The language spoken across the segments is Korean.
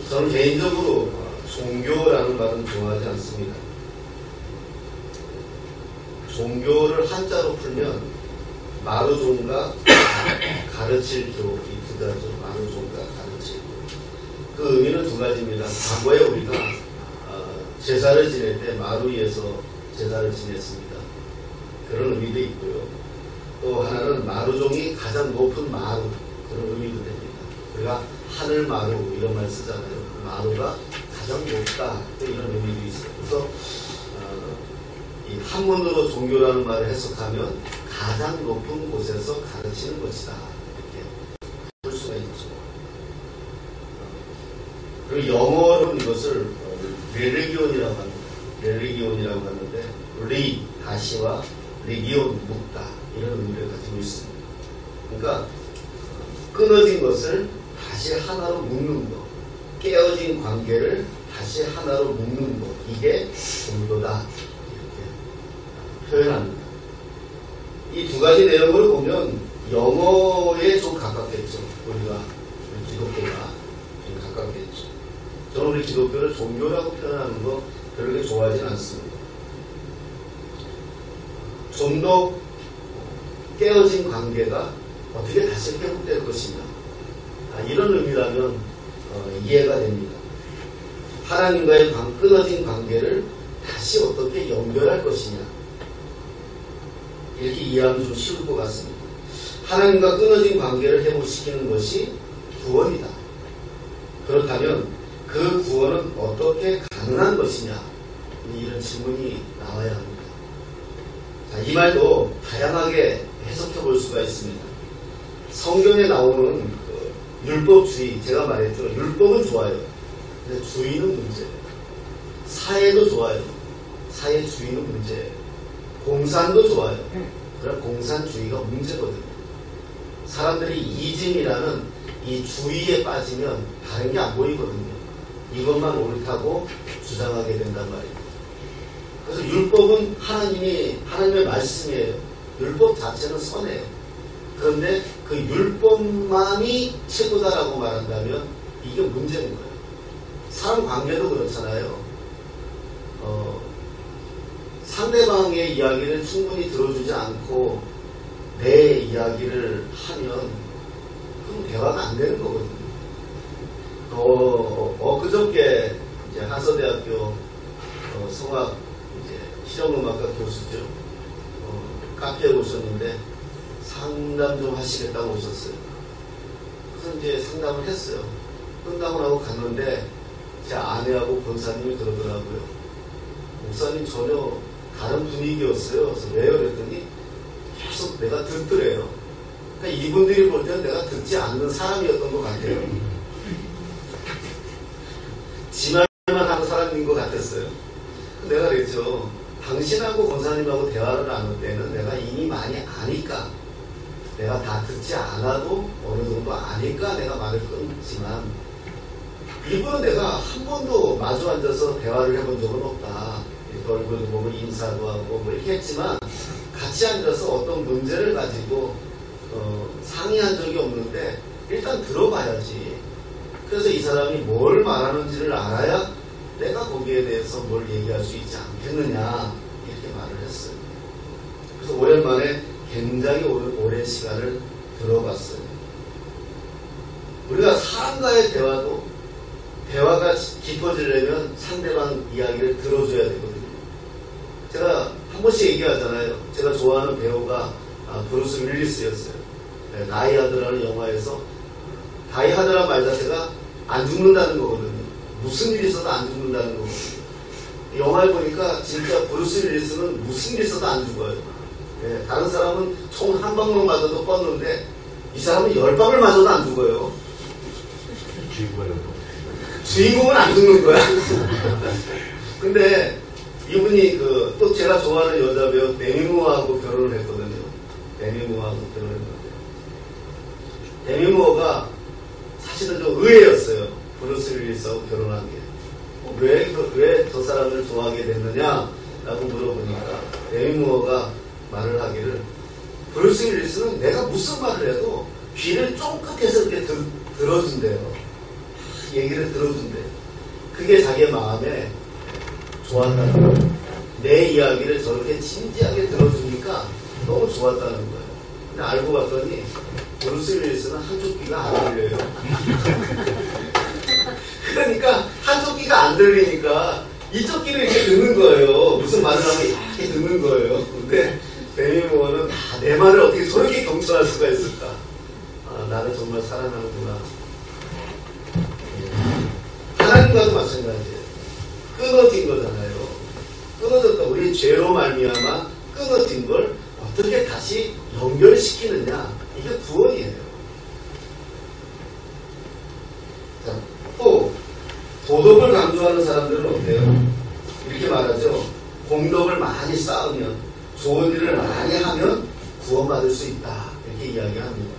저는 개인적으로 종교라는 말은 좋아하지 않습니다. 종교를 한자로 풀면 마루종가 가르칠 교, 이 두 가지죠. 마루종가 가르칠 교. 그 의미는 두 가지입니다. 과거에 우리가 제사를 지낼 때 마루 위에서 제사를 지냈습니다. 그런 의미도 있고요. 또 하나는 마루종이 가장 높은 마루, 그런 의미도 됩니다. 우리가 하늘 마루 이런 말 쓰잖아요. 마루가 가장 높다 이런 의미도 있어요. 그래서 이 한문으로 종교라는 말을 해석하면 가장 높은 곳에서 가르치는 것이다 이렇게 볼 수가 있죠. 그리고 영어로는 이것을 렐리기온이라고 합니다. 렐리기온이라고 하는데 리 다시와 리기온 묵다 이런 의미를 가지고 있습니다. 그러니까 끊어진 것을 다시 하나로 묶는 것, 깨어진 관계를 다시 하나로 묶는 것, 이게 종교다 이렇게 표현합니다. 이 두 가지 내용을 보면 영어에 좀 가깝겠죠. 우리가 기독교가 좀 가깝겠죠. 저는 우리 기독교를 종교라고 표현하는 거 그렇게 좋아하진 않습니다. 좀 더 깨어진 관계가 어떻게 다시 회복될 것이냐, 이런 의미라면 이해가 됩니다. 하나님과의 끊어진 관계를 다시 어떻게 연결할 것이냐, 이렇게 이해하면 좀 쉬울 것 같습니다. 하나님과 끊어진 관계를 회복시키는 것이 구원이다. 그렇다면 그 구원은 어떻게 가능한 것이냐, 이런 질문이 나와야 합니다. 자, 이 말도 다양하게 해석해 볼 수가 있습니다. 성경에 나오는 율법주의, 제가 말했죠. 율법은 좋아요. 근데 주의는 문제예요. 사회도 좋아요. 사회주의는 문제예요. 공산도 좋아요. 그럼 공산주의가 문제거든요. 사람들이 이즘이라는 이 주의에 빠지면 다른 게 안 보이거든요. 이것만 옳다고 주장하게 된단 말이에요. 그래서 율법은 하나님의 말씀이에요. 율법 자체는 선해요. 그런데 그 율법만이 최고다라고 말한다면 이게 문제인 거예요. 사람 관계도 그렇잖아요. 상대방의 이야기를 충분히 들어주지 않고 내 이야기를 하면 그럼 대화가 안 되는 거거든요. 그저께 이제 한서대학교 성악 실용음악과 교수죠. 카페에 오셨는데 상담 좀 하시겠다고 오셨어요. 그래서 이제 상담을 했어요. 상담을 하고 갔는데 제 아내하고 권사님이 그러더라고요. 목사님 전혀 다른 분위기였어요. 그래서 왜요? 그랬더니 계속 내가 듣더래요. 그러니까 이분들이 볼 때는 내가 듣지 않는 사람이었던 것 같아요. 지말만 하는 사람인 것 같았어요. 내가 그랬죠. 당신하고 권사님하고 대화를 나눌 때는 내가 이미 많이 아니까, 내가 다 듣지 않아도 어느 정도 아니까 내가 말을 끊지만, 이분은 내가 한 번도 마주 앉아서 대화를 해본 적은 없다. 얼굴도 보고 인사도 하고 뭐 이렇게 했지만 같이 앉아서 어떤 문제를 가지고 상의한 적이 없는데 일단 들어봐야지. 그래서 이 사람이 뭘 말하는지를 알아야 내가 거기에 대해서 뭘 얘기할 수 있지 않겠느냐, 이렇게 말을 했어요. 그래서 오랜만에 굉장히 오랜 시간을 들어봤어요. 우리가 사람과의 대화가 깊어지려면 상대방 이야기를 들어줘야 되거든요. 제가 한 번씩 얘기하잖아요. 제가 좋아하는 배우가 브루스 윌리스였어요. 다이하드라는 영화에서 다이하드라는 말 자체가 안 죽는다는 거거든요. 무슨 일이 있어도 안 죽는다는 거거든요. 영화를 보니까 진짜 브루스 윌리스는 무슨 일이 있어도 안 죽어요. 다른 사람은 총 한 방만 맞아도 뻗는데 이 사람은 10방을 맞아도 안 죽어요. 주인공은 안 죽는 거야. 근데 이분이 또 제가 좋아하는 여자 배우 데미 무어하고 결혼을 했거든요. 데미 무어하고 결혼했는데 데미 무어가 사실은 좀 의외였어요. 브루스 윌리스하고 결혼한 게. 왜 저 사람을 좋아하게 됐느냐라고 물어보니까 데미 무어가 말을 하기를, 브루스 윌리스는 내가 무슨 말을 해도 귀를 쫑긋해서 이렇게 들어준대요. 얘기를 들어준대요. 그게 자기의 마음에 좋았다는 거예요. 내 이야기를 저렇게 진지하게 들어주니까 너무 좋았다는 거예요. 근데 알고 봤더니 브루스 윌리스는 한쪽 귀가 안 들려요. 그러니까 한쪽 귀가 안 들리니까 이쪽 귀를 이렇게 듣는 거예요. 무슨 말을 하면 이렇게 듣는 거예요. 근데 데미 무어는 내 말을 어떻게 저렇게 경청할 수가 있을까? 나를 정말 사랑하는구나. 하나님과도 마찬가지예요. 끊어진 거잖아요. 끊어졌다. 우리 죄로 말미암아 끊어진 걸 어떻게 다시 연결시키느냐. 이게 구원이에요. 자, 또 도덕을 강조하는 사람들은 어때요? 이렇게 말하죠. 공덕을 많이 쌓으면, 좋은 일을 많이 하면 구원받을 수 있다. 이렇게 이야기합니다.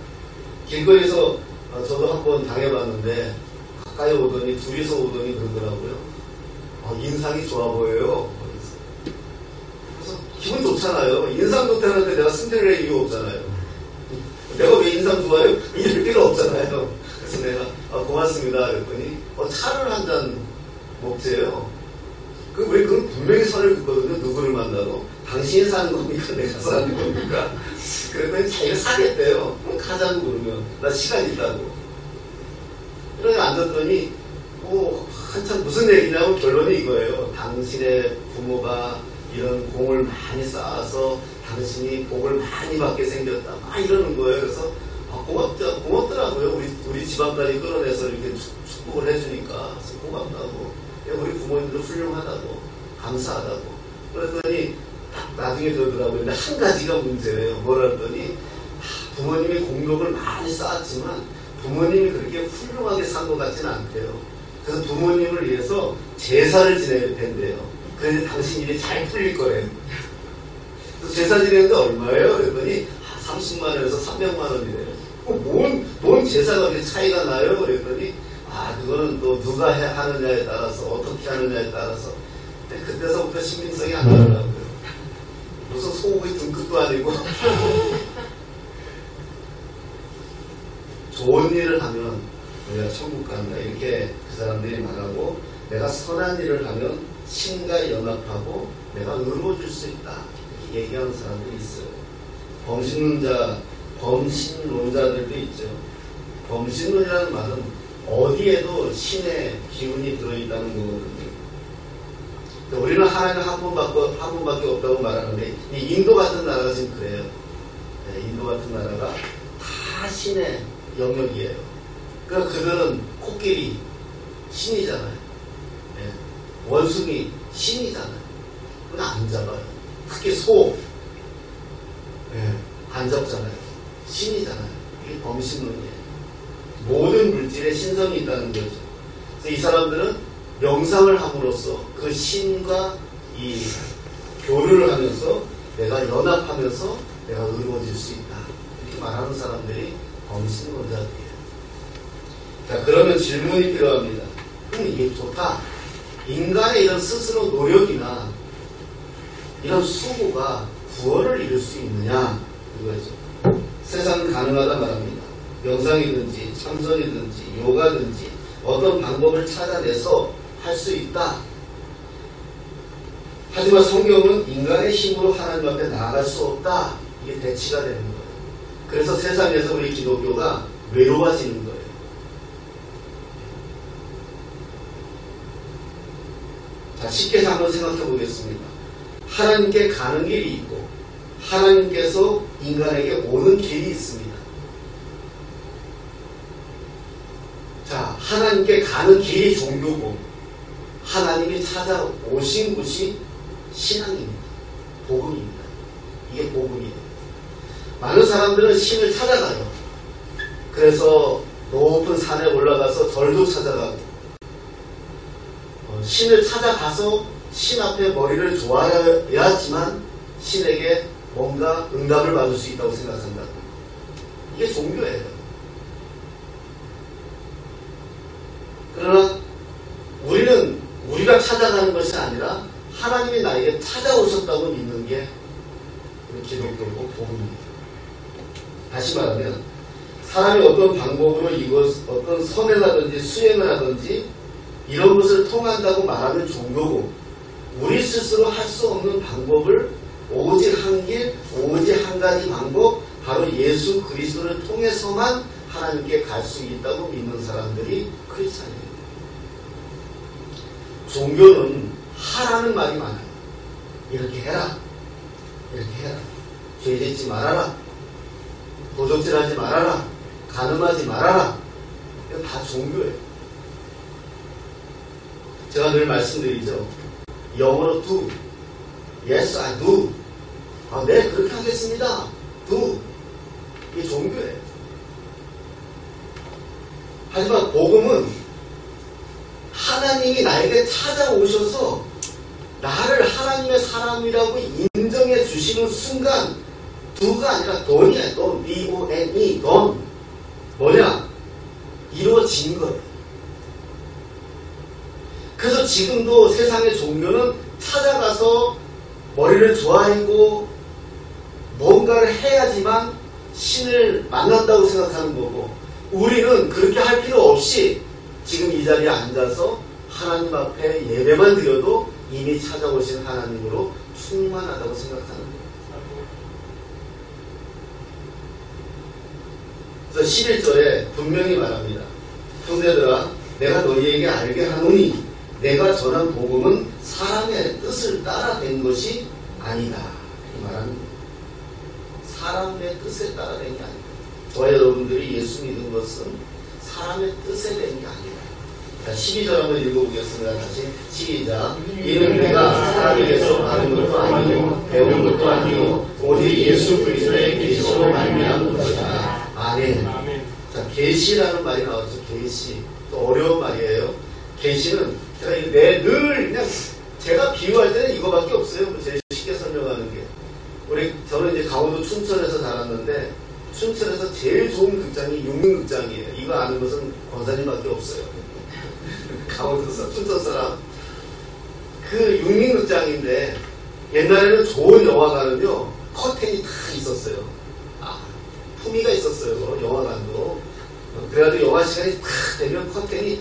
길거리에서 저도 한번 당해봤는데 가까이 오더니 둘이서 오더니 그러더라고요. 인상이 좋아 보여요. 그래서 기분 좋잖아요. 인상 좋다는데 내가 승질을 낼 이유 없잖아요. 내가 왜 인상 좋아요? 이럴 필요 없잖아요. 그래서 내가 고맙습니다 그랬더니 차를 한 잔 먹재요. 왜 그건 분명히 선을 긋거든요. 누구를 만나도 당신이 사는 겁니까? 내가 사는 겁니까? 그랬더니 자기가 사겠대요. 그럼 가자고 그러면 나 시간 있다고. 그러니 앉았더니 한참 무슨 얘기냐면 결론이 이거예요. 당신의 부모가 이런 공을 많이 쌓아서 당신이 복을 많이 받게 생겼다. 막 이러는 거예요. 그래서 고맙더라고요. 우리 집안까지 끌어내서 이렇게 축복을 해주니까 고맙다고. 우리 부모님도 훌륭하다고, 감사하다고. 그랬더니 딱 나중에 그러더라고요. 근데 한 가지가 문제예요. 뭐라 했더니 부모님이 공덕을 많이 쌓았지만 부모님이 그렇게 훌륭하게 산 것 같지는 않대요. 그래서 부모님을 위해서 제사를 지내야 된대요. 그래서 당신 일이 잘 풀릴 거래요. 그래서 제사 지내는데 얼마예요? 그랬더니 30만 원에서 300만 원이래요. 뭔 제사가 그렇게 차이가 나요? 그랬더니 그거는 또 누가 하느냐에 따라서 어떻게 하느냐에 따라서. 근데 그때서부터 신빙성이 안 나더라고요. 무슨 소고기 등급도 아니고 좋은 일을 하면 우리가 천국 간다 이렇게 그 사람들이 말하고, 내가 선한 일을 하면 신과 연합하고 내가 의로워질 수 있다 이렇게 얘기하는 사람들이 있어요. 범신론자들도 있죠. 범신론이라는 말은 어디에도 신의 기운이 들어있다는 거거든요. 우리는 하나님 한 분밖에 없다고 말하는데 이 인도 같은 나라가 지금 그래요. 인도 같은 나라가 다 신의 영역이에요. 그러니까 그들은 코끼리 신이잖아요. 원숭이 신이잖아요. 그건 안 잡아요. 특히 소 안 잡잖아요. 신이잖아요. 이게 범신론이에요. 모든 물질에 신성이 있다는 거죠. 그래서 이 사람들은 명상을 함으로써 그 신과 이 교류를 하면서 내가 연합하면서 내가 의로워질 수 있다 이렇게 말하는 사람들이 범신론자들이에요. 자, 그러면 질문이 필요합니다. 그럼 이게 좋다. 인간의 이런 스스로 노력이나 이런 수고가 구원을 이룰 수 있느냐 이거죠. 세상은 가능하다 말합니다. 명상이든지 참선이든지 요가든지 어떤 방법을 찾아내서 할 수 있다. 하지만 성경은 인간의 힘으로 하나님 앞에 나아갈 수 없다. 이게 대치가 되는 거예요. 그래서 세상에서 우리 기독교가 외로워지는 거예요. 자, 쉽게 한번 생각해 보겠습니다. 하나님께 가는 길이 있고 하나님께서 인간에게 오는 길이 있습니다. 자, 하나님께 가는 길이 종교고 하나님이 찾아오신 곳이 신앙입니다. 복음입니다. 이게 복음이에요. 많은 사람들은 신을 찾아가요. 그래서 높은 산에 올라가서 절도 찾아가고 신을 찾아가서 신 앞에 머리를 조아야지만 신에게 뭔가 응답을 받을 수 있다고 생각한다. 이게 종교예요. 그러나 우리는 우리가 찾아가는 것이 아니라 하나님이 나에게 찾아오셨다고 믿는 게 우리 기독교고 복음입니다. 다시 말하면 사람이 어떤 방법으로 어떤 선행을 하든지 수행을 하든지 이런 것을 통한다고 말하는 종교고, 우리 스스로 할 수 없는 방법을 오직 한 길, 오직 한 가지 방법, 바로 예수 그리스도를 통해서만 하나님께 갈 수 있다고 믿는 사람들이 크리스찬이에요. 종교는 하라는 말이 많아요. 이렇게 해라, 이렇게 해라, 죄 짓지 말아라, 도적질하지 말아라, 간음하지 말아라. 이거 다 종교예요. 제가 늘 말씀드리죠. 영어로 do, yes I do, 네 그렇게 하겠습니다, do. 이게 종교예요. 하지만 복음은 하나님이 나에게 찾아오셔서 나를 하나님의 사람이라고 인정해 주시는 순간, do가 아니라 don이에요. don, D-O-N-E, don. 뭐냐? 이루어진 거예요. 그래서 지금도 세상의 종교는 찾아가서 머리를 좋아하고 뭔가를 해야지만 신을 만난다고 생각하는 거고, 우리는 그렇게 할 필요 없이 지금 이 자리에 앉아서 하나님 앞에 예배만 드려도 이미 찾아오신 하나님으로 충만하다고 생각하는 거예요. 그래서 11절에 분명히 말합니다. 형제들아, 내가 너희에게 알게 하노니 내가 전한 복음은 사람의 뜻을 따라 된 것이 아니다. 이 말하는 거예요. 사람의 뜻에 따라 된 게 아니다. 저와 여러분들이 예수 믿은 것은 사람의 뜻에 된 게 아니다. 자, 12절 한번 읽어보겠습니다. 다시 시작. 이는 내가 사람에게서 받은 것도 아니고 배운 것도 아니고 오직 예수 그리스도의 계시로 말미암은 것이다. 아멘. 자, 계시라는 말이 나왔죠. 계시. 또 어려운 말이에요. 계시는 제가 늘 그냥 제가 비유할 때는 이거밖에 없어요. 제일 쉽게 설명하는 게. 저는 이제 강원도 춘천에서 자랐는데, 춘천에서 제일 좋은 극장이 육민극장이에요. 이거 아는 것은 권사님밖에 없어요. 강원도 춘천 사람. 그 육민극장인데 옛날에는 좋은 영화관은요 커튼이 다 있었어요. 품위가 있었어요. 영화관도. 그래가지고 영화 시간이 탁 되면 커튼이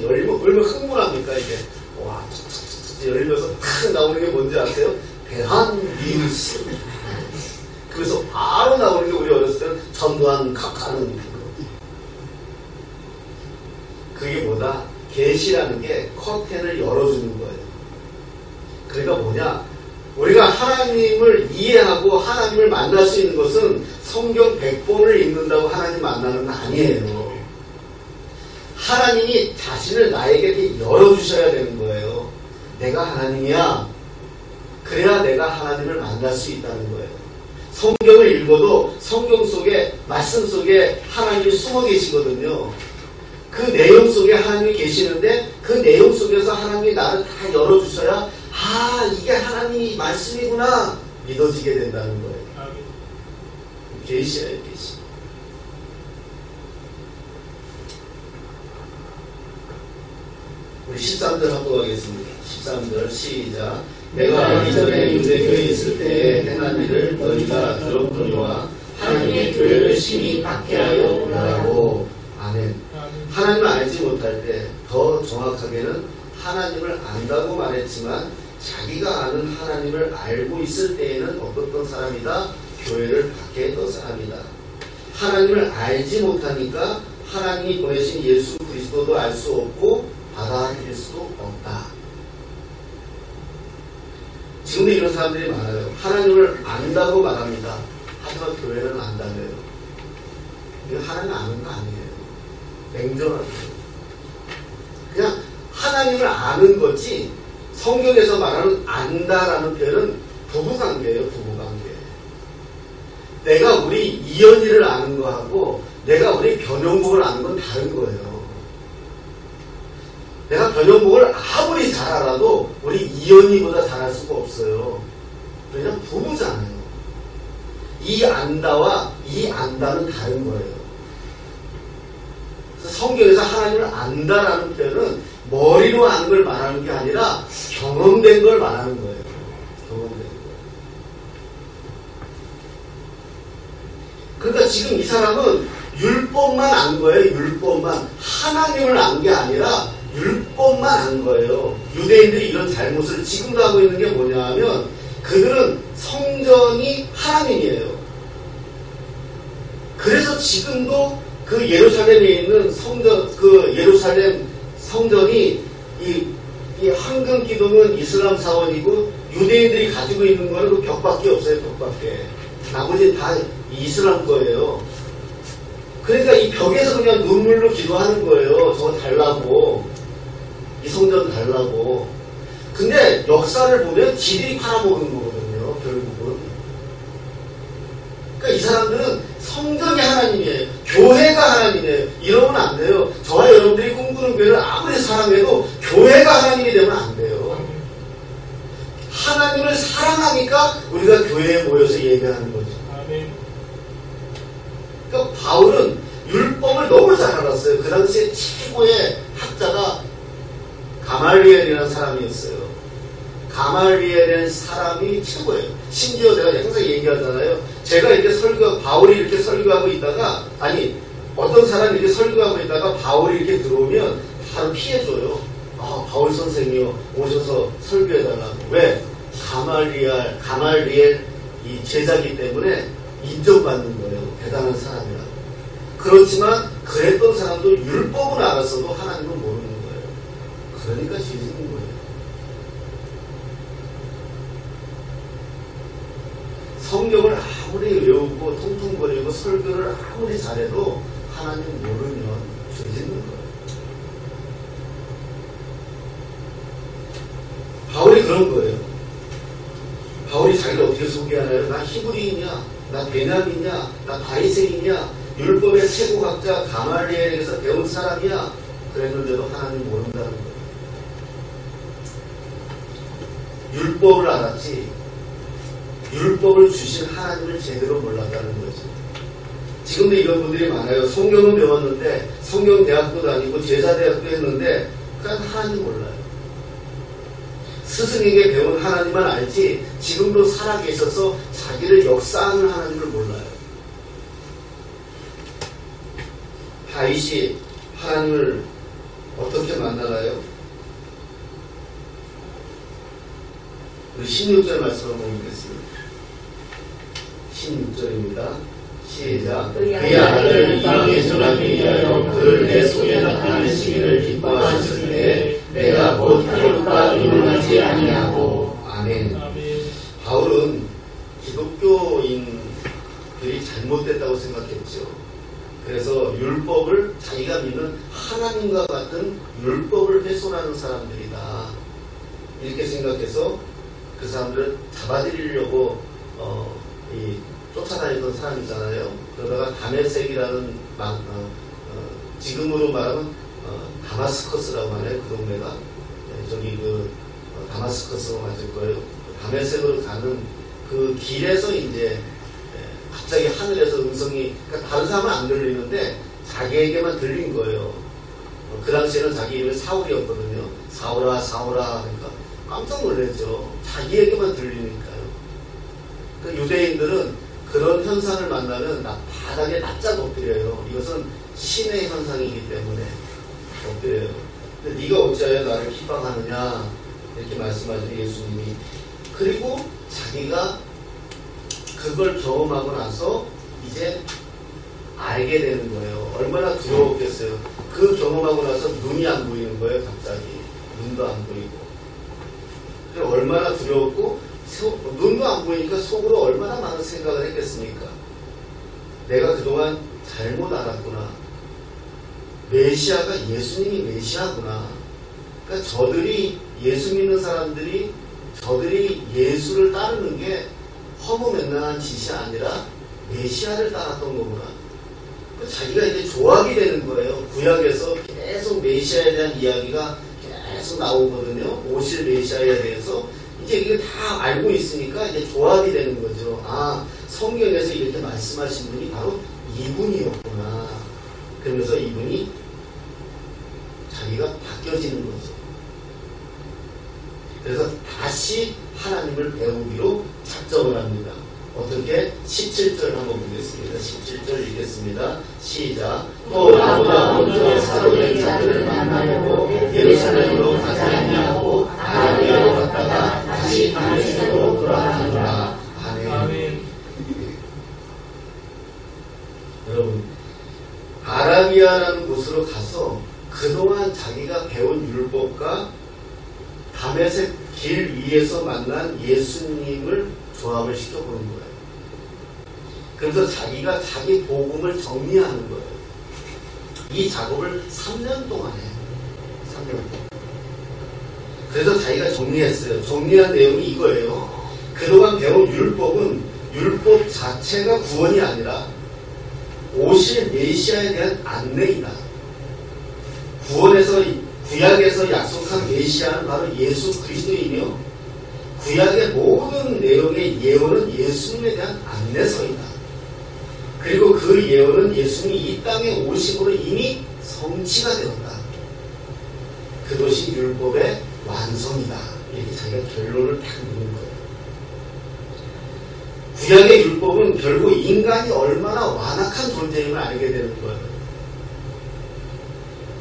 열면 얼마나 흥분합니까 이게. 와, 열면서 탁 나오는 게 뭔지 아세요? 대한뉴스. 그래서 바로 나오는 게 우리 어렸을 때는 전두환 각하는 그게 뭐다? 계시라는 게 커튼을 열어주는 거예요. 그러니까 뭐냐? 우리가 하나님을 이해하고 하나님을 만날 수 있는 것은 성경 100번을 읽는다고 하나님 만나는 건 아니에요. 하나님이 자신을 나에게 이렇게 열어주셔야 되는 거예요. 내가 하나님이야. 그래야 내가 하나님을 만날 수 있다는 거예요. 성경을 읽어도 성경 속에, 말씀 속에 하나님이 숨어 계시거든요. 그 내용 속에 하나님이 계시는데 그 내용 속에서 하나님이 나를 다 열어주셔야 이게 하나님이 말씀이구나 믿어지게 된다는 거예요. 계시예요, 계시. 우리 13절 한번 가겠습니다. 13절 시작. 내가 이전에 유대교에 있을 때 행한 일을 너희가 들었거니와 하나님의 교회를 심히 박해하여 오라고. 아멘. 하나님을 알지 못할 때 더 정확하게는 하나님을 안다고 말했지만 자기가 아는 하나님을 알고 있을 때에는 어떤 사람이다? 교회를 박해했던 사람이다. 하나님을 알지 못하니까 하나님이 보내신 예수 그리스도도 알 수 없고 받아들일 수도 없다. 지금도 이런 사람들이 많아요. 하나님을 안다고 말합니다. 하지만 교회는 안다며요. 이거 하나님 아는 거 아니에요. 냉정하게. 그냥 하나님을 아는 거지 성경에서 말하는 안다라는 표현은 부부관계예요. 부부관계. 내가 우리 이연이를 아는 거하고 내가 우리 변형복을 아는 건 다른 거예요. 내가 변형복을 아무리 잘 알아도 우리 이연이보다 잘할 수가 없어요. 왜냐면 부부잖아요. 이 안다와 이 안다는 다른 거예요. 그래서 성경에서 하나님을 안다라는 표현은 머리로 아는 걸 말하는 게 아니라 경험된 걸 말하는 거예요. 경험된 걸. 그러니까 지금 이 사람은 율법만 안 거예요. 율법만. 하나님을 안 게 아니라 율법만 안 거예요. 유대인들이 이런 잘못을 지금도 하고 있는 게 뭐냐 하면 그들은 성전이 하나님이에요. 그래서 지금도 그 예루살렘에 있는 성전, 그 예루살렘 성전이 이 황금 기둥은 이슬람 사원이고 유대인들이 가지고 있는 거는 그 벽밖에 없어요. 벽밖에. 나머지 다 이슬람 거예요. 그러니까 이 벽에서 그냥 눈물로 기도하는 거예요. 저거 달라고. 이 성전 달라고. 근데 역사를 보면 지들이 팔아먹은 거거든요. 결국은. 그러니까 이 사람들은 성전이 하나님이에요. 교회가 하나님이에요. 이러면 안 돼요. 저와 여러분들이 꿈꾸는 교회를 아무리 사랑해도 교회가 하나님이 되면 안 돼요. 하나님을 사랑하니까 우리가 교회에 모여서 예배하는 거죠. 그러니까 바울은 율법을 너무 잘 알았어요. 그 당시에 최고의 학자가 가말리엘이라는 사람이었어요. 가말리엘이라는 사람이 최고예요. 심지어 제가 항상 얘기하잖아요. 제가 이렇게 바울이 이렇게 설교하고 있다가, 아니, 어떤 사람이 이렇게 설교하고 있다가 바울이 이렇게 들어오면 바로 피해줘요. 아, 바울 선생이요. 오셔서 설교해달라고. 왜? 가말리엘 이 제자기 때문에 인정받는 거예요. 대단한 사람이라고. 그렇지만 그랬던 사람도 율법은 알았어도 하나님은 모르는 거예요. 그러니까 죄짓는 거예요. 성경을 아무리 외우고 통통거리고 설교를 아무리 잘해도 하나님 모르면 죄짓는 거예요. 바울이 그런 거예요. 바울이 자기를 어떻게 소개하나요? 나 히브리인이야, 나 베냐민이야, 나 바리새인이야, 율법의 최고학자 가말리엘에게서 배운 사람이야. 그랬는데도 하나님 모른다는 거예요. 율법을 알았지 율법을 주신 하나님을 제대로 몰랐다는 거죠. 지금도 이런 분들이 많아요. 성경은 배웠는데 성경 대학도 다니고 제자대학도 했는데 그냥 하나님 몰라요. 스승에게 배운 하나님만 알지 지금도 살아계셔서 자기를 역사하는 하나님을 몰라요. 다윗이 하나님을 어떻게 만나나요? 우리 16절 말씀을 보겠습니다. 16절입니다. 시작. 그의 아들 땅에 전하기 위하여 그를 내 손에 나타나는 시기를 기뻐하셨을 때 내가 곧 하루가 일어나지 아니하고. 아멘. 바울은 기독교인들이 잘못됐다고 생각했죠. 그래서 율법을 자기가 믿는 하나님과 같은 율법을 훼손하는 사람들이다. 이렇게 생각해서 그 사람들을 잡아들이려고 쫓아다니던 사람이잖아요. 그러다가 다메섹이라는 지금으로 말하면 다마스커스라고 하네요. 그 동네가 저기 다마스커스가 맞을 거예요. 다메섹으로 가는 그 길에서 이제 갑자기 하늘에서 음성이, 그러니까 다른 사람은 안 들리는데 자기에게만 들린 거예요. 그 당시에는 자기 이름이 사울이었거든요. 사울아 사울아. 그러니까 깜짝 놀랐죠. 자기에게만 들리니까요. 그러니까 유대인들은 그런 현상을 만나면 바닥에 납작 엎드려요. 이것은 신의 현상이기 때문에 엎드려요. 근데 네가 어찌하여 나를 핍박하느냐 이렇게 말씀하죠. 예수님이. 그리고 자기가 그걸 경험하고 나서 이제 알게 되는 거예요. 얼마나 두려웠겠어요. 그 경험하고 나서 눈이 안 보이는 거예요. 갑자기 눈도 안 보이고. 얼마나 두려웠고 눈도 안 보이니까 속으로 얼마나 많은 생각을 했겠습니까? 내가 그동안 잘못 알았구나. 메시아가 예수님이 메시아구나. 그러니까 저들이 예수 믿는 사람들이 저들이 예수를 따르는 게 허무맹랑한 짓이 아니라 메시아를 따랐던 거구나. 자기가 이제 조합이 되는 거예요. 구약에서 계속 메시아에 대한 이야기가 계속 나오거든요. 오실 메시아에 대해서. 이제 이게 다 알고 있으니까 이제 조합이 되는 거죠. 아, 성경에서 이렇게 말씀하신 분이 바로 이분이었구나. 그러면서 이분이 자기가 바뀌어지는 거죠. 그래서 다시 하나님을 배우기로 작정을 합니다. 어떻게? 17절 한번 보겠습니다. 17절 읽겠습니다. 시작. 또 나보다 먼저 사도된 자들을 만나려고 예루살렘으로 가지 않냐고 아라비아로 갔다가 다시 다메섹으로 돌아가노라. 아멘. 여러분, 아라비아라는 곳으로 가서 그동안 자기가 배운 율법과 다메섹 길 위에서 만난 예수님을 조합을 시켜보는 거예요. 그래서 자기가 자기 복음을 정리하는 거예요. 이 작업을 3년 동안 해요. 3년 동안. 그래서 자기가 정리했어요. 정리한 내용이 이거예요. 그동안 배운 율법은 율법 자체가 구원이 아니라 오실 메시아에 대한 안내이다. 구약에서 약속한 메시아는 바로 예수 그리스도이며 구약의 모든 내용의 예언은 예수님에 대한 안내서이다. 그리고 그 예언은 예수님이 이 땅에 오심으로 이미 성취가 되었다. 그것이 율법의 완성이다. 이렇게 자기가 결론을 딱 내는 거예요. 구약의 율법은 결국 인간이 얼마나 완악한 존재임을 알게 되는 거예요.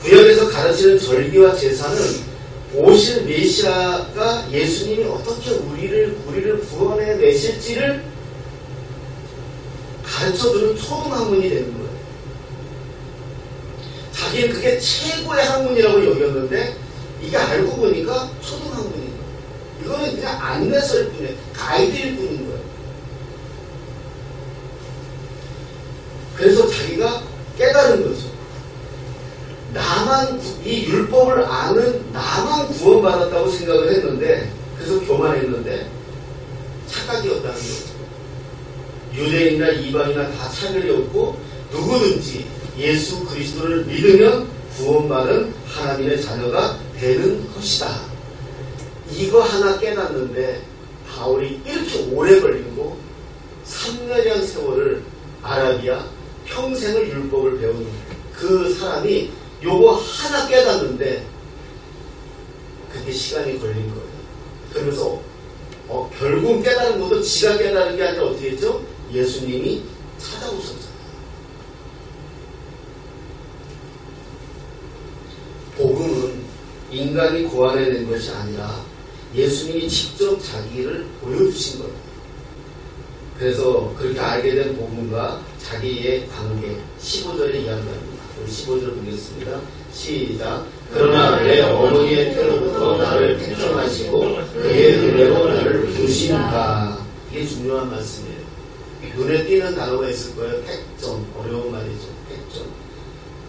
구약에서 가르치는 절기와 제사는 오실 메시아가 예수님이 어떻게 우리를 구원해 내실지를 가르쳐주는 초등학문이 되는 거예요. 자기는 그게 최고의 학문이라고 여겼는데 이게 알고 보니까 초등학문인 거예요. 이거는 그냥 안내서일 뿐이에요. 가이드일 뿐인 거예요. 그래서 자기가 깨달은 거죠. 나만 이 율법을 아는 나만 구원받았다고 생각을 했는데, 그래서 교만했는데 착각이었다는 거죠. 유대인이나 이방이나 다 차별이 없고 누구든지 예수 그리스도를 믿으면 구원받은 하나님의 자녀가 되는 것이다. 이거 하나 깨닫는데 바울이 이렇게 오래 걸리고 3년이라는 세월을 아라비아 평생을 율법을 배운 그 사람이 요거 하나 깨닫는데 그게 시간이 걸린 거예요. 그러면서 결국 깨달은 것도 지가 깨달은 게 아니라 어떻게 했죠? 예수님이 찾아오셨잖아요. 복음은 인간이 고안해낸 것이 아니라 예수님이 직접 자기를 보여주신 거예요. 그래서 그렇게 알게 된 복음과 자기의 관계 15절에 이야기합니다. 우리 15절 보겠습니다. 시작. 그러나 내 어머니의 태로부터 나를 택정하시고 그의 은혜로 나를 부르시는가. 이게 중요한 말씀이에요. 눈에 띄는 단어가 있을 거예요. 택정. 어려운 말이죠. 택정.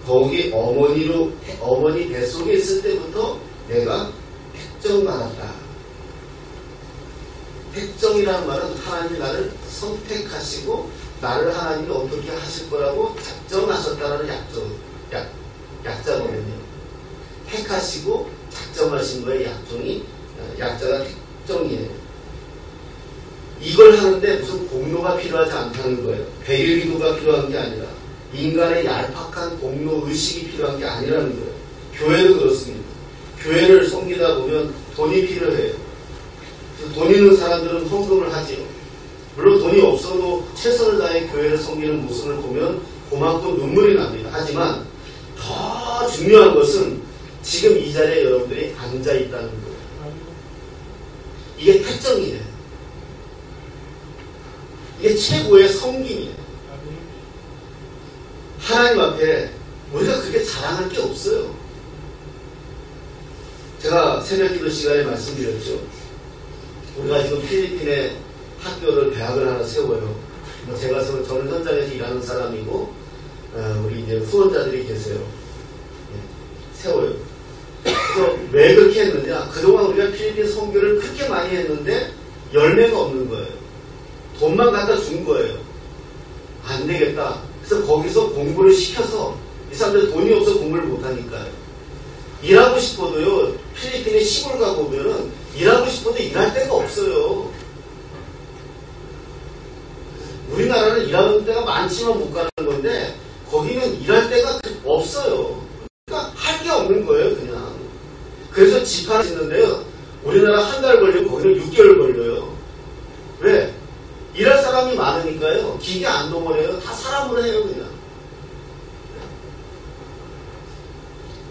거기 어머니 뱃속에 있을 때부터 내가 택정받았다. 택정이라는 말은 하나님이 나를 선택하시고 나를 하나님이 어떻게 하실 거라고 작정하셨다는 약자거든요. 택하시고 작정하신 거의 약자가 택정이에요. 이걸 하는데 무슨 공로가 필요하지 않다는 거예요. 배일기도가 필요한 게 아니라 인간의 얄팍한 공로 의식이 필요한 게 아니라는 거예요. 교회도 그렇습니다. 교회를 섬기다 보면 돈이 필요해요. 돈 있는 사람들은 헌금을 하지요. 물론 돈이 없어도 최선을 다해 교회를 섬기는 모습을 보면 고맙고 눈물이 납니다. 하지만 더 중요한 것은 지금 이 자리에 여러분들이 앉아있다는 거예요. 이게 택정이에요. 이게 최고의 섬김이에요. 하나님 앞에 우리가 그렇게 자랑할 게 없어요. 제가 새벽기도 시간에 말씀드렸죠. 우리가 지금 필리핀에 대학을 하나 세워요. 저는 현장에서 일하는 사람이고, 우리 이제 후원자들이 계세요. 세워요. 그래서 왜 그렇게 했느냐? 그동안 우리가 필리핀 선교를 그렇게 많이 했는데 열매가 없는 거예요. 돈만 갖다 준 거예요. 안 되겠다. 그래서 거기서 공부를 시켜서 이 사람들 돈이 없어 공부를 못하니까요. 일하고 싶어도요, 필리핀에 시골 가보면은 일하고 싶어도 일할 데가 없어요. 우리나라는 일하는 데가 많지만 못 가는 건데 거기는 일할 데가 없어요. 그러니까 할 게 없는 거예요, 그냥. 그래서 집 하나 짓는데요, 우리나라 한 달 걸리고 거기는 6개월 걸려요. 왜? 일할 사람 사람이 많으니까요. 기계 안 동원해요. 다 사람으로 해요, 그냥.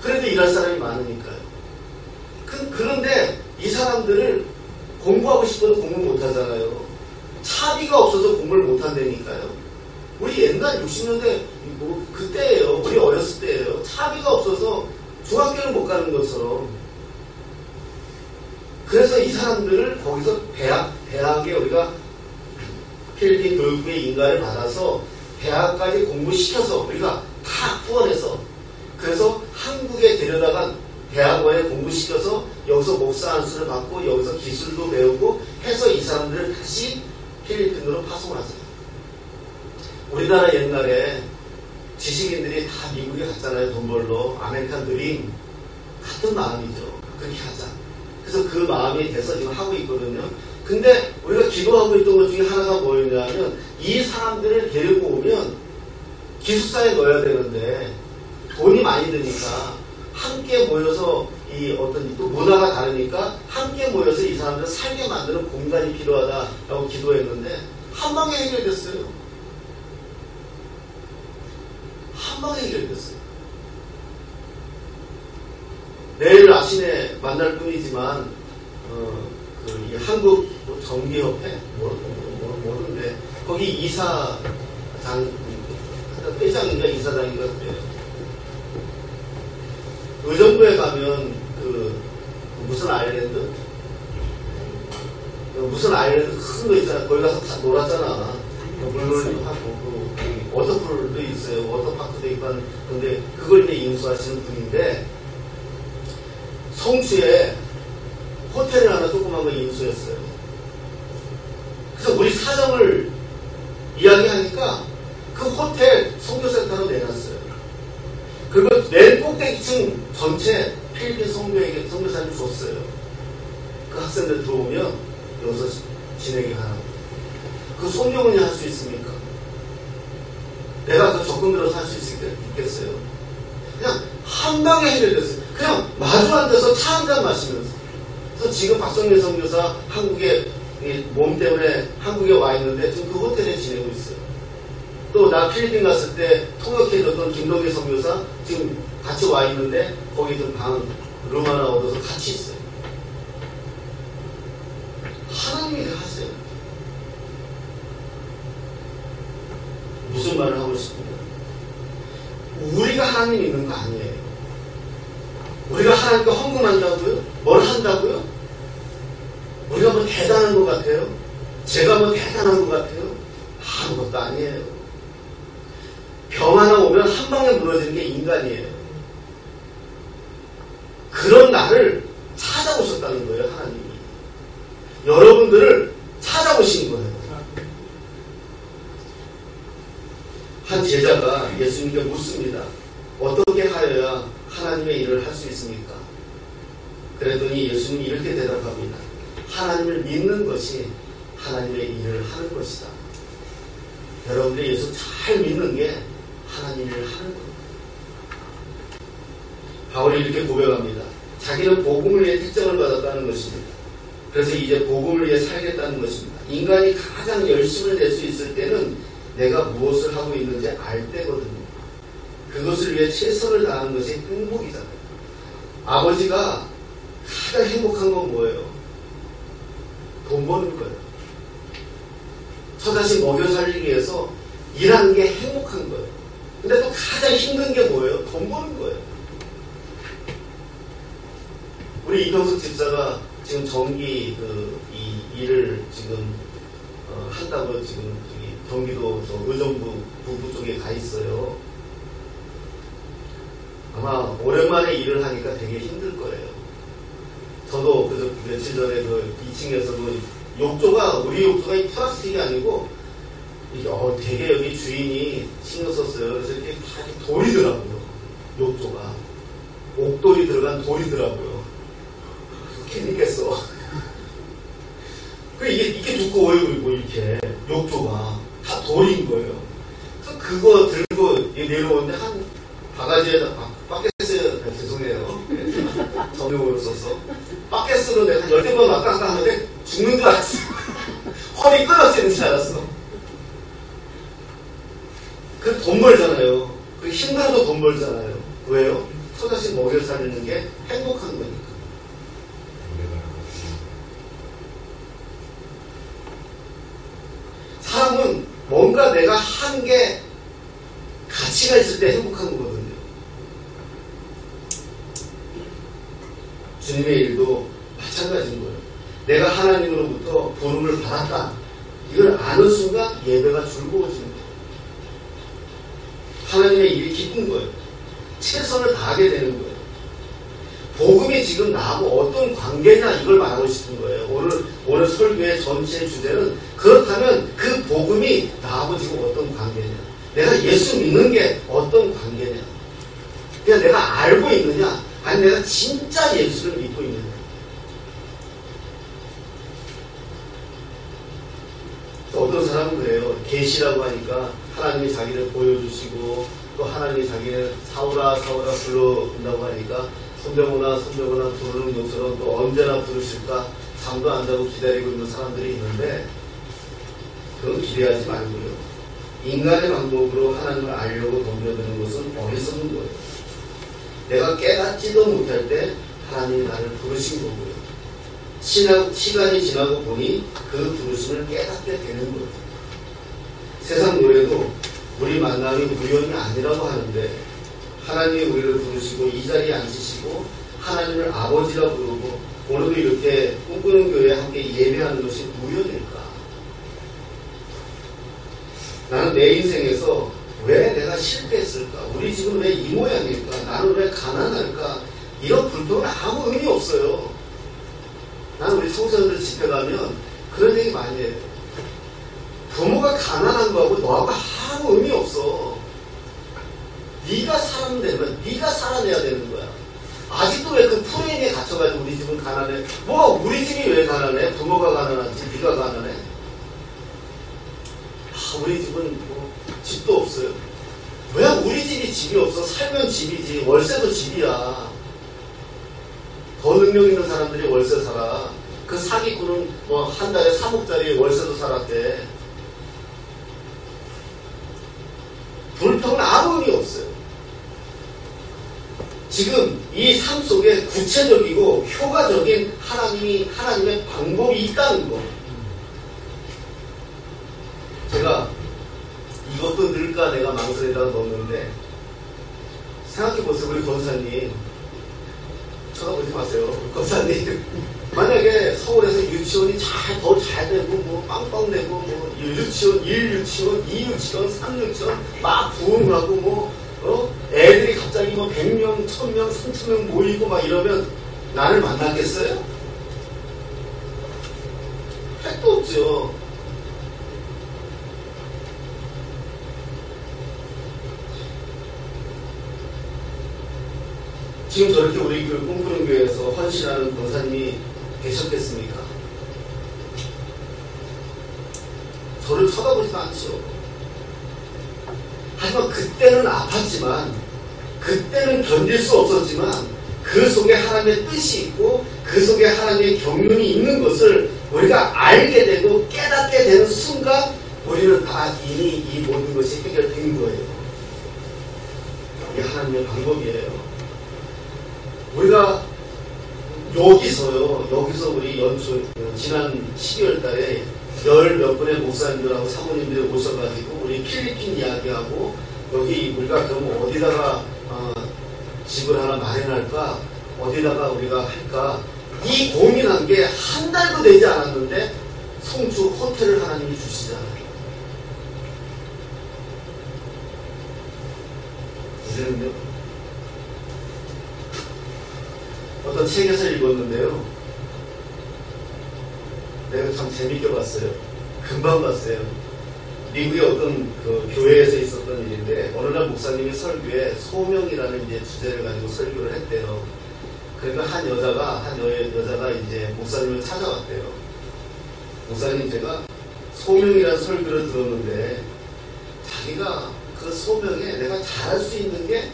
그래도 일할 사람이 많으니까요. 그런데 이 사람들을 공부하고 싶어도 공부 못 하잖아요. 차비가 없어서 공부를 못 한다니까요. 우리 옛날 60년대, 그때예요. 우리 어렸을 때예요. 차비가 없어서 중학교를 못 가는 것처럼. 그래서 이 사람들을 거기서 대학에 우리가 필리핀 교육부의 인가를 받아서 대학까지 공부시켜서 우리가 다 후원해서 그래서 한국에 데려다가 대학원에 공부시켜서 여기서 목사 안수를 받고 여기서 기술도 배우고 해서 이 사람들을 다시 필리핀으로 파송하죠. 우리나라 옛날에 지식인들이 다 미국에 갔잖아요. 돈 벌러. 아메리칸 드림. 같은 마음이죠. 그렇게 하자. 그래서 그 마음이 돼서 지금 하고 있거든요. 근데 우리가 기도하고 있던 것 중에 하나가 뭐였냐면 이 사람들을 데리고 오면 기숙사에 넣어야 되는데 돈이 많이 드니까 함께 모여서 이 어떤 또 문화가 다르니까 함께 모여서 이 사람들을 살게 만드는 공간이 필요하다라고 기도했는데 한 방에 해결됐어요. 한 방에 해결됐어요. 내일 아침에 만날 뿐이지만 이 한국 전기협회 모르는데 거기 이사장 회장인가 이사장인가 그래요. 의정부에 가면 무슨 아일랜드 큰 거 있잖아. 거기 가서 다 놀았잖아. 물놀이도 하고 워터풀도 있어요. 워터파크도 있고 근데 그걸 이제 인수하시는 분인데 성수에 호텔을 하나 조그만 거 인수했어요. 그래서 우리 사정을 이야기하니까 그 호텔 선교센터로 내놨어요. 그리고 맨 꼭대기층 전체 필리핀 선교사님 줬어요. 그 학생들 들어오면 여기서 지내게 하라고. 그 선교문이 할 수 있습니까? 내가 그 적금 들어서 할 수 있겠어요? 그냥 한 방에 해결됐어요. 그냥 마주 앉아서 차 한잔 마시면서. 그래서 지금 박성민 선교사 한국에 몸 때문에 한국에 와 있는데 지금 그 호텔에 지내고 있어요. 또 나 필리핀 갔을 때 통역해줬던 김동기 선교사 지금 같이 와 있는데 거기 좀 룸 하나 얻어서 같이 있어요. 하나님이 하세요. 무슨 말을 하고 싶습니까? 우리가 하나님 있는 거 아니에요. 우리가 하나님께 헌금한다고요? 뭘 한다고요? 우리가 뭐 대단한 것 같아요? 제가 뭐 대단한 것 같아요? 아무것도 아니에요. 병 하나 오면 한 방에 무너지는 게 인간이에요. 그런 나를 찾아오셨다는 거예요, 하나님이. 여러분들을 찾아오신 거예요. 한 제자가 예수님께 묻습니다. 어떻게 하여야 하나님의 일을 할 수 있습니까? 그랬더니 예수님이 이렇게 대답합니다. 하나님을 믿는 것이 하나님의 일을 하는 것이다. 여러분들이 예수 잘 믿는 게 하나님 일을 하는 겁니다. 바울이 이렇게 고백합니다. 자기는 복음을 위해 택정을 받았다는 것입니다. 그래서 이제 복음을 위해 살겠다는 것입니다. 인간이 가장 열심을 낼 수 있을 때는 내가 무엇을 하고 있는지 알 때거든요. 그것을 위해 최선을 다하는 것이 행복이잖아요. 아버지가 가장 행복한 건 뭐예요? 돈 버는 거예요. 처자식 먹여 살리기 위해서 일하는 게 행복한 거예요. 근데 또 가장 힘든 게 뭐예요? 돈 버는 거예요. 우리 이경숙 집사가 지금 전기 이 일을 지금 한다고 지금 경기도 의정부 북부 쪽에 가 있어요. 아마 오랜만에 일을 하니까 되게 힘들 거예요. 저도 며칠 전에 2층에서 욕조가 우리 욕조가 이 플라스틱이 아니고 이게 되게 여기 주인이 신경 썼어요. 그래서 이렇게 다 돌이더라고요. 욕조가 옥돌이 들어간 돌이더라고요. 괜히 깼어. 이게 두꺼워요. 그리고 이렇게 욕조가 다 돌인 거예요. 그래서 그거 들고 내려오는데 한 바가지에다 바켓스 죄송해요. 정용으로 썼어. 바켓스로 내가 10개만 막강강 하는데 죽는 줄 알았어. 허리 끊어지는 줄 알았어. 그 돈 벌잖아요. 그 힘들어도 돈 벌잖아요. 왜요? 처자식 먹여 살리는 게 행복한 거니까. 사람은 뭔가 내가 한 게 가치가 있을 때 행복한 거거든요. 주님의 일도 마찬가지인 거예요. 내가 하나님으로부터 부름을 받았다. 이걸 아는 순간 예배가 즐거워지는 거예요. 하나님의 일이 기쁜 거예요. 최선을 다하게 되는 거예요. 복음이 지금 나하고 어떤 관계냐 이걸 말하고 싶은 거예요. 오늘 설교의 전체 주제는 그렇다면 그 복음이 나하고 지금 어떤 관계냐. 내가 예수 믿는 게 어떤 관계냐. 그냥 내가 알고 있느냐 아니 내가 진짜 예수를 믿고 있느냐. 어떤 사람은 그래요. 계시라고 하니까 하나님이 자기를 보여주시고 또 하나님이 자기를 사오라 불러온다고 하니까 손병호나 부르는 것처럼 또 언제나 부르실까 잠도 안 자고 기다리고 있는 사람들이 있는데 그건 기대하지 말고요. 인간의 방법으로 하나님을 알려고 덤벼드는 것은 어리석은 거예요. 내가 깨닫지도 못할 때 하나님이 나를 부르신 거고요. 시간이 지나고 보니 그 부르심을 깨닫게 되는 거예요. 세상 노래도 우리 만남이 우연이 아니라고 하는데 하나님이 우리를 부르시고 이 자리에 앉히시고 하나님을 아버지라 부르고 오늘도 이렇게 꿈꾸는 교회에 함께 예배하는 것이 우연일까? 나는 내 인생에서 왜 내가 실패했을까? 우리 집은 왜 이 모양일까? 나는 왜 가난할까? 이런 불평은 아무 의미 없어요. 나는 우리 청소년들 집회 가면 그런 얘기 많이 해요. 부모가 가난한 거하고 너하고 아무 의미 없어. 네가 사람 되면 네가 살아내야 되는 거야. 아직도 왜 그 프레임에 갇혀가지고 우리 집은 가난해. 뭐가 우리 집이 왜 가난해? 부모가 가난하지 네가 가난해? 우리 집은 뭐 집도 없어요. 왜 우리 집이 집이 없어? 살면 집이지. 월세도 집이야. 더 능력 있는 사람들이 월세 살아. 그 사기꾼은 뭐 한 달에 3억짜리 월세도 살았대. 불평은 아무 의미 없어요. 지금 이 삶 속에 구체적이고 효과적인 하나님의 방법이 있다는 거. 제가 이것도 늘까 내가 망설이다가 넣었는데 생각해보세요. 우리 권사님 쳐다보지 마세요. 권사님 만약에 서울에서 유치원이 더 잘 되고 뭐 빵빵 되고 뭐 유치원 1유치원 2유치원 3유치원 막 부흥을 하고 뭐 애들이 갑자기 뭐 100명 1000명 3000명 모이고 막 이러면 나를 만나겠어요? 택도 없죠. 지금 저렇게 우리 교회 꿈꾸는 교회에서 헌신하는 권사님이 계셨겠습니까? 저를 쳐다보지도 않죠. 하지만 그때는 아팠지만 그때는 견딜 수 없었지만 그 속에 하나님의 뜻이 있고 그 속에 하나님의 경륜이 있는 것을 우리가 알게 되고 깨닫게 되는 순간 우리는 다 이미 이 모든 것이 해결된 거예요. 이게 하나님의 방법이에요. 우리가 여기서 우리 연초 지난 12월 달에 10몇 분의 목사님들하고 사모님들이 오셔가지고 우리 필리핀 이야기하고 여기 우리가 그럼 어디다가 집을 하나 마련할까? 어디다가 우리가 할까? 이 고민한 게 한 달도 되지 않았는데 송주 호텔을 하나님이 주시잖아요. 우리는요 어떤 책에서 읽었는데요. 내가 참 재밌게 봤어요. 금방 봤어요. 미국의 어떤 그 교회에서 있었던 일인데 어느 날 목사님이 설교에 소명이라는 이제 주제를 가지고 설교를 했대요. 그러니까 한 여자가 이제 목사님을 찾아왔대요. 목사님 제가 소명이라는 설교를 들었는데 자기가 그 소명에 내가 잘할 수 있는 게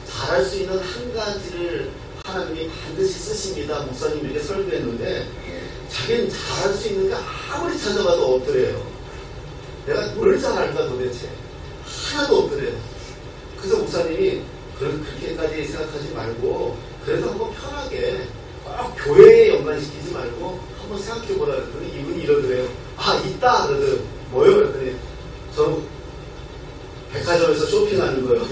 잘할 수 있는 한 가지를 하나님이 반드시 쓰십니다. 목사님이 이렇게 설교했는데 자기는 잘할 수 있는 게 아무리 찾아봐도 없더래요. 내가 뭘 잘할까 도대체. 하나도 없더래요. 그래서 목사님이 그렇게까지 생각하지 말고 그래도 한번 편하게 교회에 연관시키지 말고 한번 생각해보라 그랬더니 이분이 이러더래요. 아, 있다! 그러더래요. 뭐요? 그랬더니 저는 백화점에서 쇼핑하는 거예요.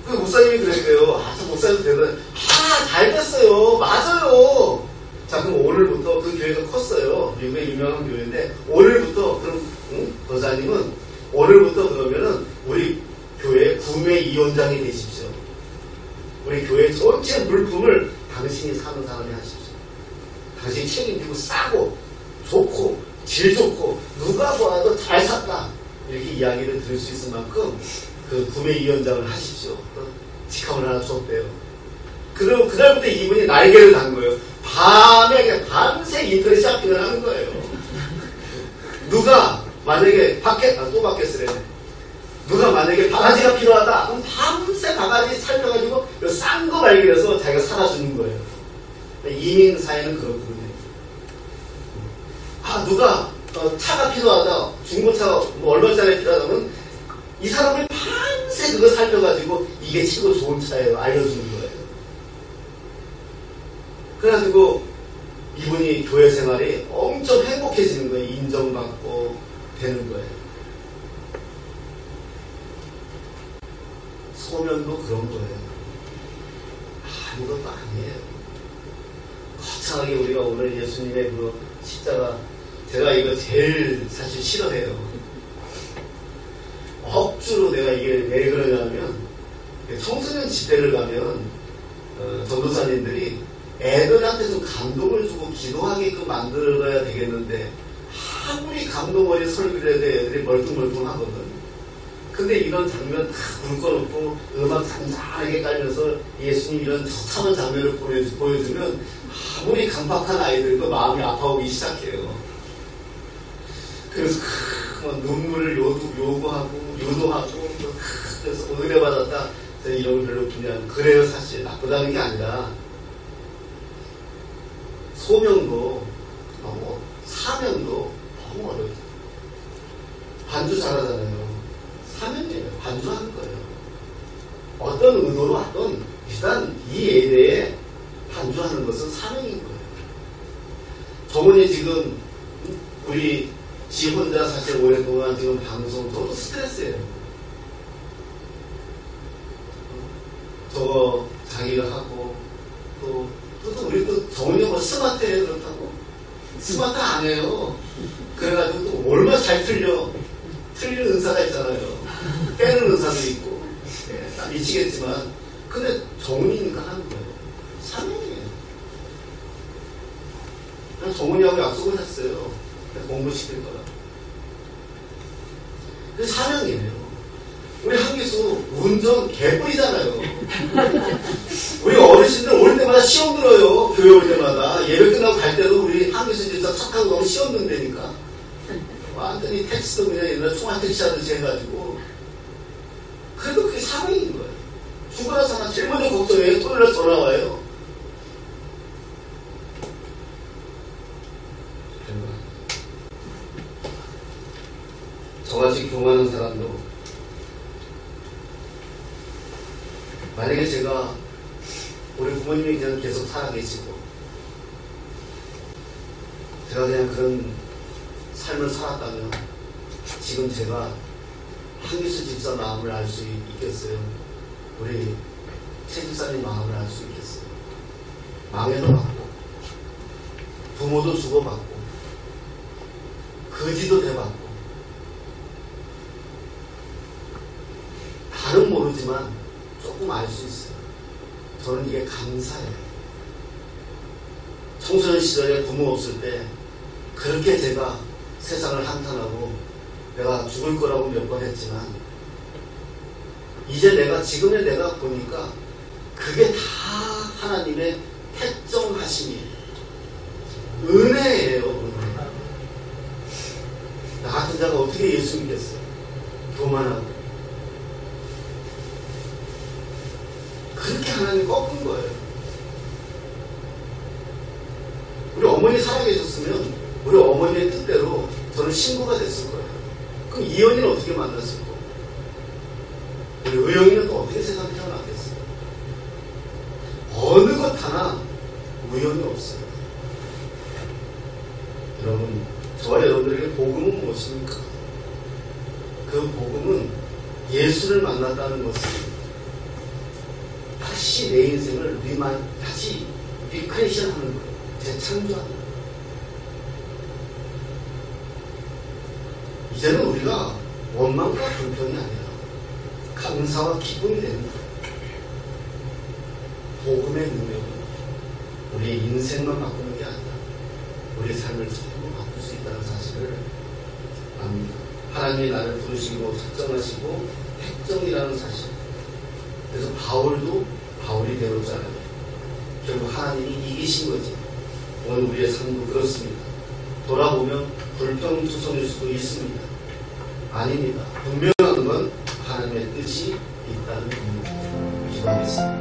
그 목사님이 그랬대요. 아, 저 목사님 대단해. 아, 잘 됐어요. 맞아요. 자, 그럼 오늘부터 그 교회가 컸어요. 미국의 유명한 교회인데, 오늘부터, 그럼, 권사님은 오늘부터 그러면은 우리 교회 구매위원장이 되십시오. 우리 교회 전체 물품을 당신이 사는 사람이 하십시오. 당신이 책임지고 싸고, 좋고, 질 좋고, 누가 보아도 잘 샀다. 이렇게 이야기를 들을 수 있을 만큼 그 구매위원장을 하십시오. 직함을 하나 줬대요. 그리고 그날부터 이분이 날개를 단 거예요. 밤에 밤새 인터넷 쇼핑을 하는 거예요. 누가 만약에 또 바뀌었으래. 누가 만약에 바가지가 필요하다. 그럼 밤새 바가지 살펴가지고 싼 거 발견해서 자기가 사다 주는 거예요. 이민 사회는 그렇거든요. 아, 누가 차가 필요하다. 중고차가 뭐 얼마짜리 필요하다면 이 사람을 밤새 그거 살펴가지고 이게 최고 좋은 차예요. 알려주는 거예요. 그래가지고 이분이 교회 생활이 엄청 행복해지는 거예요. 인정받고 되는 거예요. 소면도 그런 거예요. 아무것도 아니에요. 거창하게 우리가 오늘 예수님의 그 십자가, 제가 이거 제일 사실 싫어해요. 억지로 내가 이게 왜 그러냐면, 청소년 집회를 가면 전도사님들이 애들한테 좀 감동을 주고 기도하게끔 만들어야 되겠는데, 아무리 감동 어린 설교를 해도 애들이 멀뚱멀뚱하거든. 근데 이런 장면 다 물 꺼놓고 음악 잔잔하게 깔면서 예수님 이런 처참한 장면을 보여주면 아무리 강박한 아이들도 마음이 아파오기 시작해요. 그래서 눈물을 요구하고 유도하고 그래서 은혜 받았다. 이런 걸 별로 그냥 그래요. 사실 나쁘다는 게 아니라 소명도 너무 사명도 너무 어려워요. 반주 잘하잖아요. 사명이에요. 반주하는 거예요. 어떤 의도로 하든 일단 이 예배에 반주하는 것은 사명인 거예요. 저분이 지금 우리 지 혼자 사실 오랫동안 지금 방송 저도 스트레스예요. 저거 자기가 하고 또 우리 또 정은이 뭐 스마트해요. 그렇다고 스마트 안 해요. 그래가지고 또 얼마나 잘 틀리는 은사가 있잖아요. 빼는 은사도 있고 미치겠지만 근데 정은이니까 하는 거예요. 사명이에요. 정은이하고 약속을 했어요. 공부시킬 거라. 그 사명이에요. 우리 한기수 운전 개뿔이잖아요. 우리 어르신들 올 때마다 시험 들어요. 교회 올 때마다. 예배 끝나고 갈 때도 우리 한기수 집에서 차 타고 가면 시험 든다니까. 완전히 택시도 그냥 옛날에 총알택시 하듯이 해가지고. 그래도 그게 사명인 거예요. 죽어라 사나 제일 먼저 걱정해요. 토요일날 전화 와요. 저같이 경험하는 사람도 만약에 제가 우리 부모님이 그냥 계속 살아계시고 제가 그냥 그런 삶을 살았다면 지금 제가 한기수 집사 마음을 알 수 있겠어요? 우리 최 집사님 마음을 알 수 있겠어요? 망해도 받고 부모도 주고받고 거지도 대받고 다는 모르지만 조금 알 수 있어요. 저는 이게 감사해요. 청소년 시절에 부모 없을 때 그렇게 제가 세상을 한탄하고 내가 죽을 거라고 몇 번 했지만 이제 지금의 내가 보니까 그게 다 하나님의 택정하심이에요. 은혜예요. 은혜. 나 같은 자가 어떻게 예수 믿겠어요? 교만하고 그렇게 하나님 꺾은 거예요. 우리 어머니 살아계셨으면 우리 어머니의 뜻대로 저는 신부가 됐을 거예요. 그럼 이현이는 어떻게 만났을 거고, 의영이는 또 어떻게 세상에 태어났겠어요? 어느 것 하나 우연이 없어요. 여러분, 저와 여러분들에게 복음은 무엇입니까? 그 복음은 예수를 만났다는 것은 다시 내 인생을 다시 리크레이션 하는 거예요. 재창조하는 거예요. 이제는 우리가 원망과 불평이 아니라 감사와 기쁨이 되는 거예요. 복음의 능력은 우리의 인생만 바꾸는 게 아니라 우리의 삶을 전부 바꿀 수 있다는 사실을 압니다. 하나님이 나를 부르시고 작정하시고 택정이라는 사실. 그래서 바울도 바울이 되었잖아요. 결국 하나님이 이기신 거지. 오늘 우리의 삶도 그렇습니다. 돌아보면 불평투성일 수도 있습니다. 아닙니다. 분명한 건 하나님의 뜻이 있다는 겁니다. 기도하겠습니다.